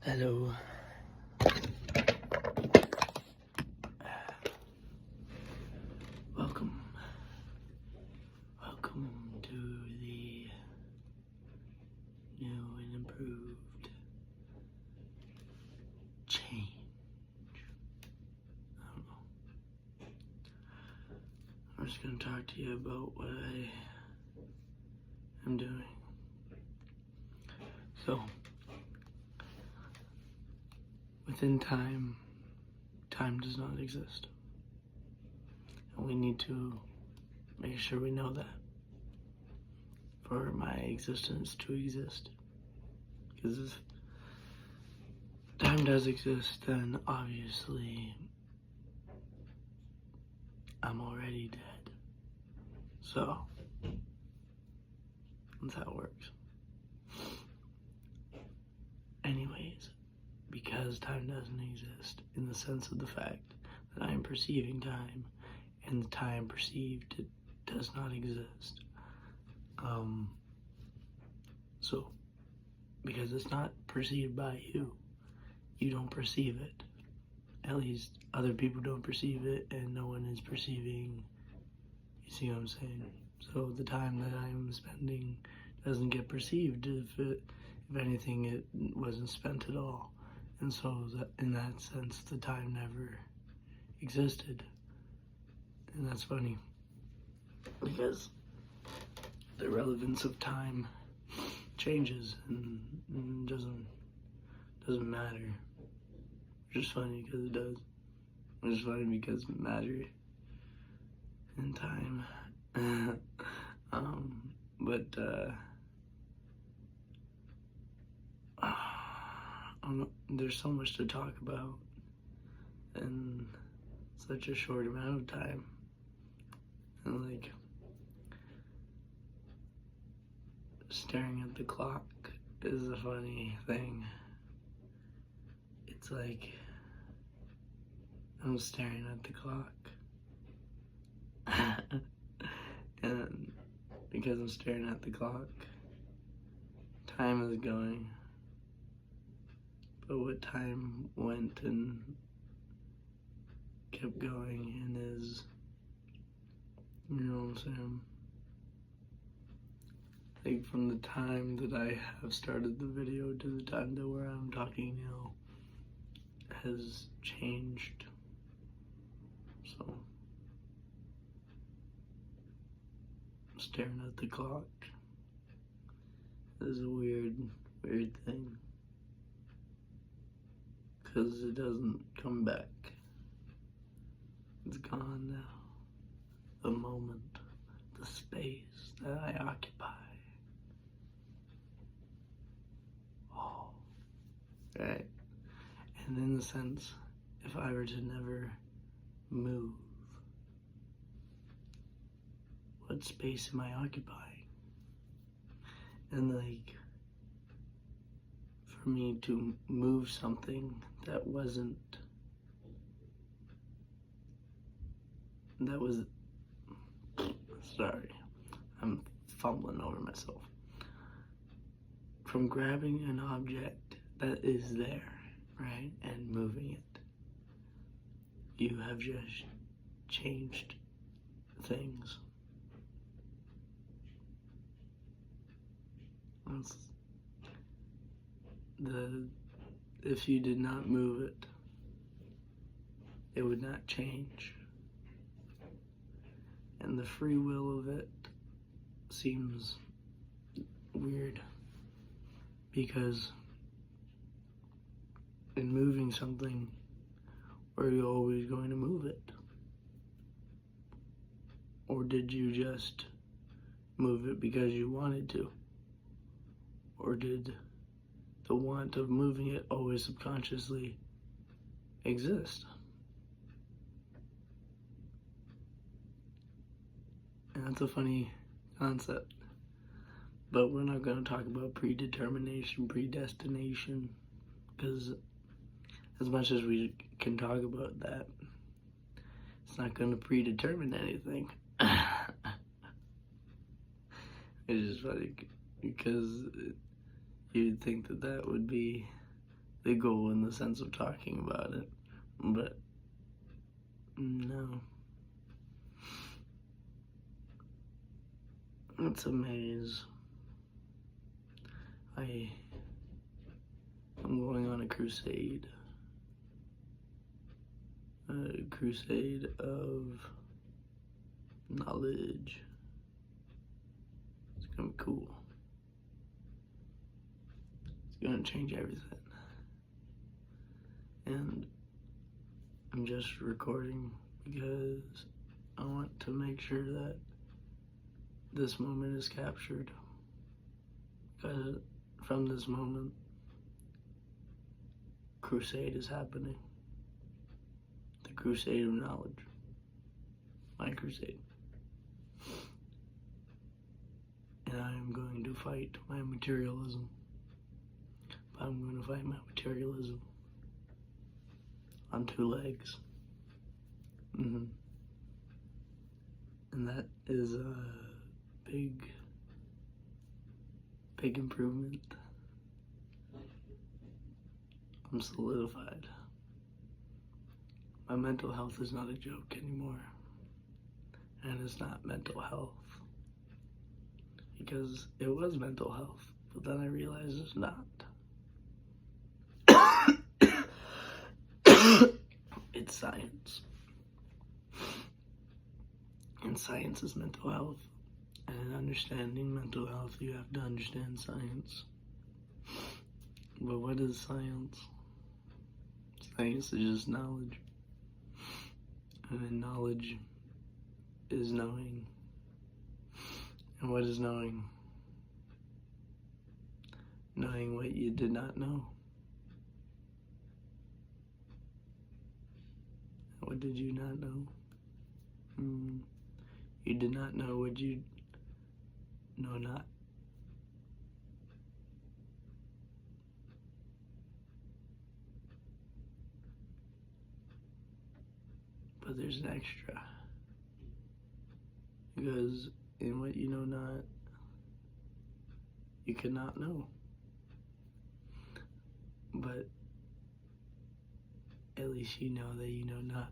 Hello. Welcome. Welcome to the new and improved change. I don't know. I'm just going to talk to you about what I am doing. So, within time does not exist. And we need to make sure we know that for my existence to exist. Because if time does exist, then obviously I'm already dead. So, that's how it works. Anyways, because time doesn't exist in the sense of the fact that I am perceiving time and the time perceived does not exist. So, because it's not perceived by you, you don't perceive it. At least other people don't perceive it, and no one is perceiving. You see what I'm saying? So the time that I'm spending doesn't get perceived. If anything, it wasn't spent at all. And so in that sense, the time never existed. And that's funny, because the relevance of time changes and doesn't matter. Which is funny because it does. Which is funny because matter and time. There's so much to talk about in such a short amount of time. And like, staring at the clock is a funny thing. It's like, I'm staring at the clock. And because I'm staring at the clock, time is going. But what time went and kept going and is, you know what I'm saying? Like, from the time that I have started the video to the time that where I'm talking now has changed. So, staring at the clock is a weird thing. Because it doesn't come back. It's gone now. The moment, the space that I occupy. Oh, right. And in the sense, if I were to never move, what space am I occupying? And like, for me to move something that was, sorry, I'm fumbling over myself. From grabbing an object that is there, right, and moving it, you have just changed things. If you did not move it, it would not change. And the free will of it seems weird, because in moving something, are you always going to move it? Or did you just move it because you wanted to? Or did the want of moving it always subconsciously exist? And that's a funny concept. But we're not going to talk about predetermination, predestination, because as much as we can talk about that, it's not going to predetermine anything. It's just funny because you'd think that that would be the goal in the sense of talking about it, but no. It's a maze. I'm going on a crusade. A crusade of knowledge. It's gonna be cool. It's gonna change everything. And I'm just recording because I want to make sure that this moment is captured. Because from this moment, crusade is happening. The crusade of knowledge. My crusade. And I am going to fight my materialism. But I'm going to fight my materialism on two legs. And that is a big improvement. I'm solidified. My mental health is not a joke anymore. And it's not mental health. Because it was mental health, but then I realized it's not. It's science. And science is mental health. And in understanding mental health, you have to understand science. But what is science? Science is just knowledge. And then knowledge is knowing. And what is knowing? Knowing what you did not know. What did you not know? You did not know what you know not. But there's an extra. Because in what you know not, you cannot know. But at least you know that you know not.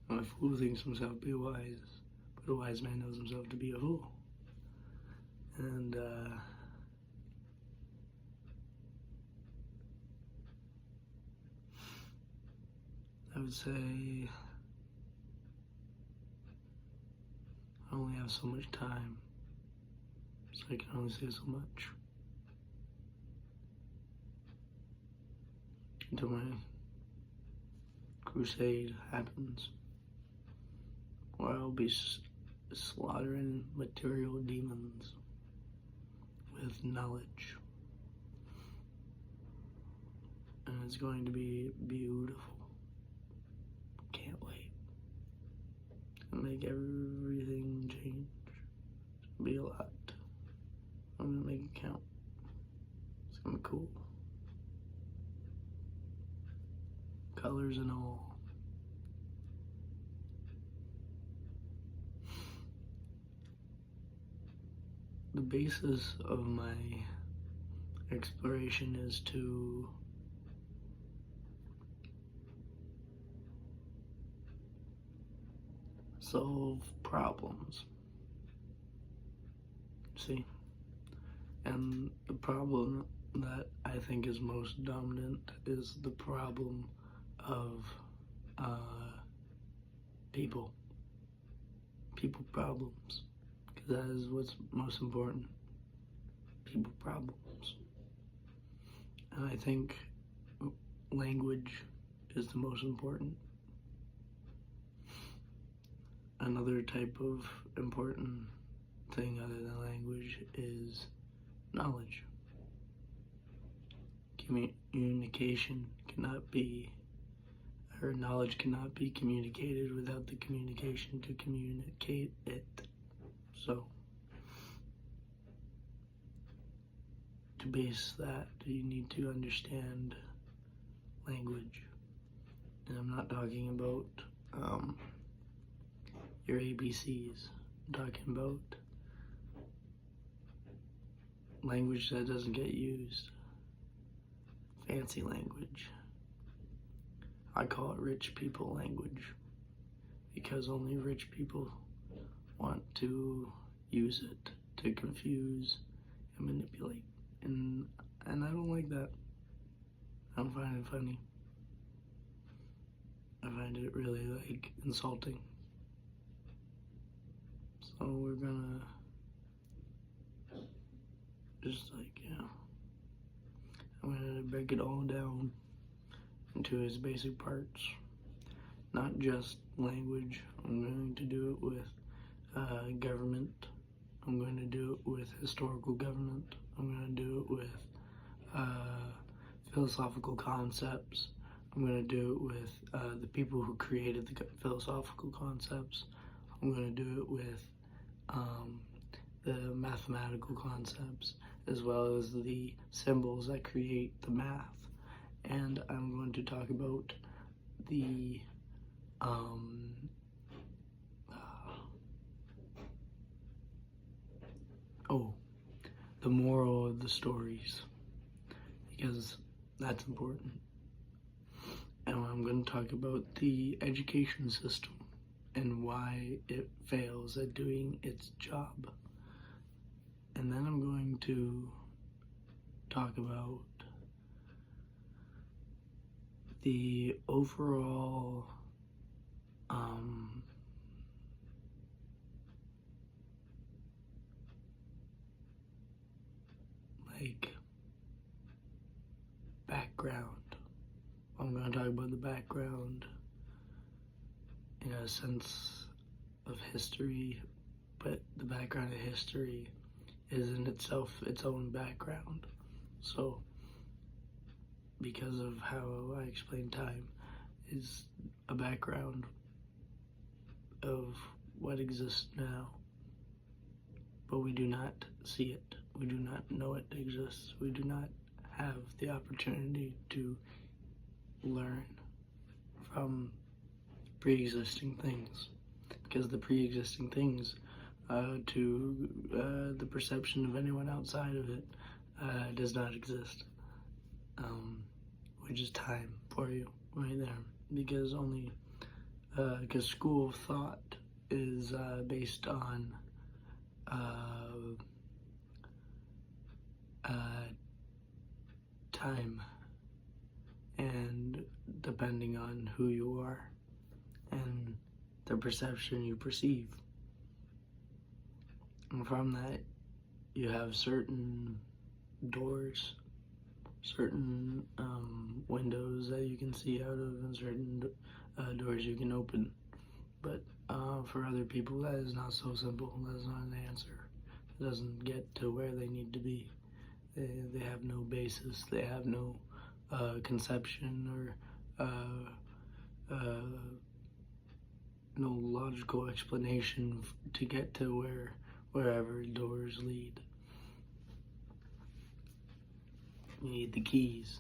A fool thinks himself to be wise, but a wise man knows himself to be a fool. And I would say I only have so much time, so I can only say so much. Until my crusade happens, where I'll be slaughtering material demons with knowledge. And it's going to be beautiful. Can't wait. It'll make everything change. It'll be a lot. I'm gonna make it count. It's gonna be cool. Colors and all. The basis of my exploration is to solve problems. See? And the problem that I think is most dominant is the problem of people problems, because that is what's most important. People problems. And I think language is the most important. Another type of important thing other than language is knowledge. Communication cannot be, or knowledge cannot be communicated without the communication to communicate it. So, to base that, you need to understand language. And I'm not talking about your ABCs. I'm talking about language that doesn't get used. Fancy language. I call it rich people language because only rich people want to use it to confuse and manipulate. And I don't like that. I don't find it funny. I find it really insulting. So we're gonna just I'm gonna break it all down into its basic parts. Not just language. I'm going to do it with government. I'm going to do it with historical government. I'm going to do it with philosophical concepts. I'm going to do it with the people who created the philosophical concepts. I'm going to do it with the mathematical concepts, as well as the symbols that create the math. And I'm going to talk about the the moral of the stories, because that's important. And I'm going to talk about the education system and why it fails at doing its job. And then I'm going to talk about the overall background. I'm going to talk about the background in a sense of history, but the background of history is in itself its own background. So, because of how I explain time, is a background of what exists now, but we do not see it. We do not know it exists. We do not have the opportunity to learn from pre-existing things, because the pre-existing things to the perception of anyone outside of it does not exist, which is time for you right there, because school of thought is based on time, and depending on who you are and the perception you perceive. And from that, you have certain doors, certain windows that you can see out of, and certain doors you can open. But for other people, that is not so simple. That is not an answer. It doesn't get to where they need to be. They have no basis. They have no conception or no logical explanation to get to wherever doors lead. You need the keys,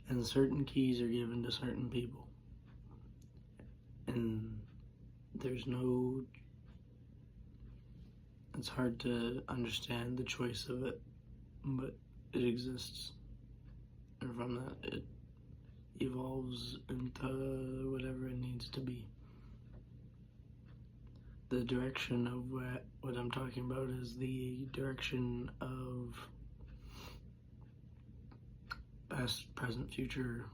and certain keys are given to certain people, and it's hard to understand the choice of it, but it exists, and from that it evolves into whatever it needs to be. The direction of what I'm talking about is the direction of past, present, future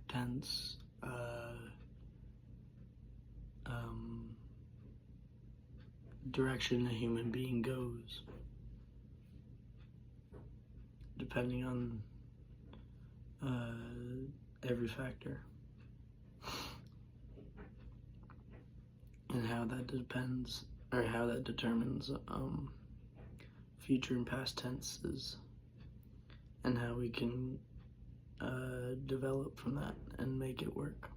tense, direction a human being goes, depending on every factor, and how that determines future and past tenses, and how we can develop from that and make it work.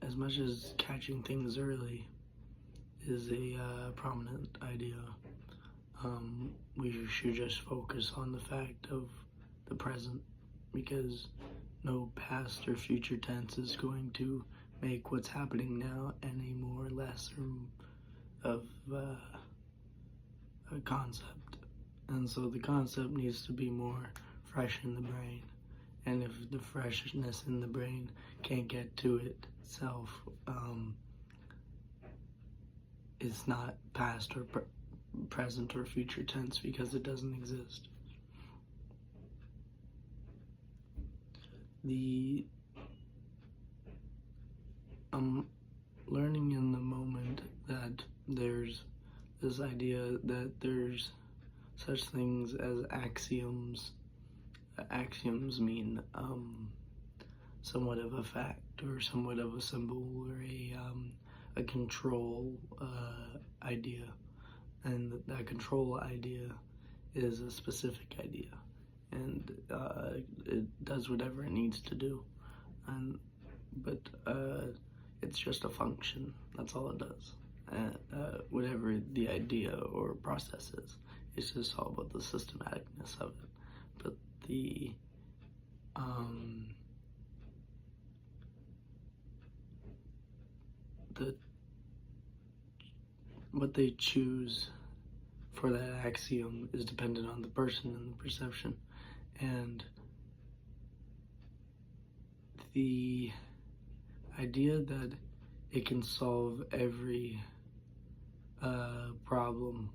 As much as catching things early is a prominent idea, we should just focus on the fact of the present, because no past or future tense is going to make what's happening now any more or less of a concept. And so the concept needs to be more fresh in the brain. And if the freshness in the brain can't get to itself, it's not past or present or future tense because it doesn't exist. I'm learning in the moment that there's this idea that there's such things as axioms. Axioms mean somewhat of a fact or somewhat of a symbol or a control idea, and that control idea is a specific idea, and it does whatever it needs to do, but it's just a function. That's all it does. Whatever the idea or process is, it's just all about the systematicness of it. But what they choose for that axiom is dependent on the person and the perception, and the idea that it can solve every problem